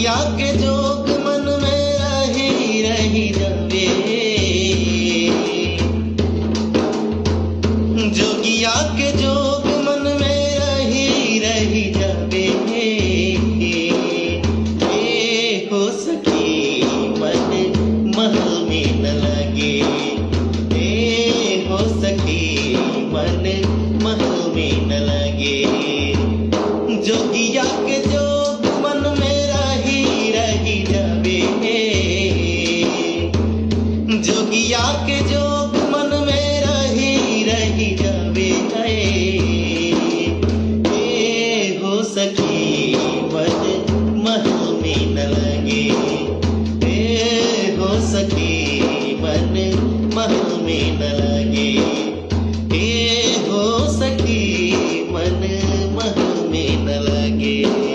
जोगिया के जोग मन में रही जावे, जोगिया के जोग मन में रही जावे। ए हो सखी मन महल में न लगे, ए हो सखी मन महल में न लगे। जोगिया के जोग मन में रही जावे, जोगिया के जोग मन में रही जावे। ए हो सखी मन महल में न लगे, ए हो सखी मन महल में न लगे, ए हो सखी मन महल में न लगे।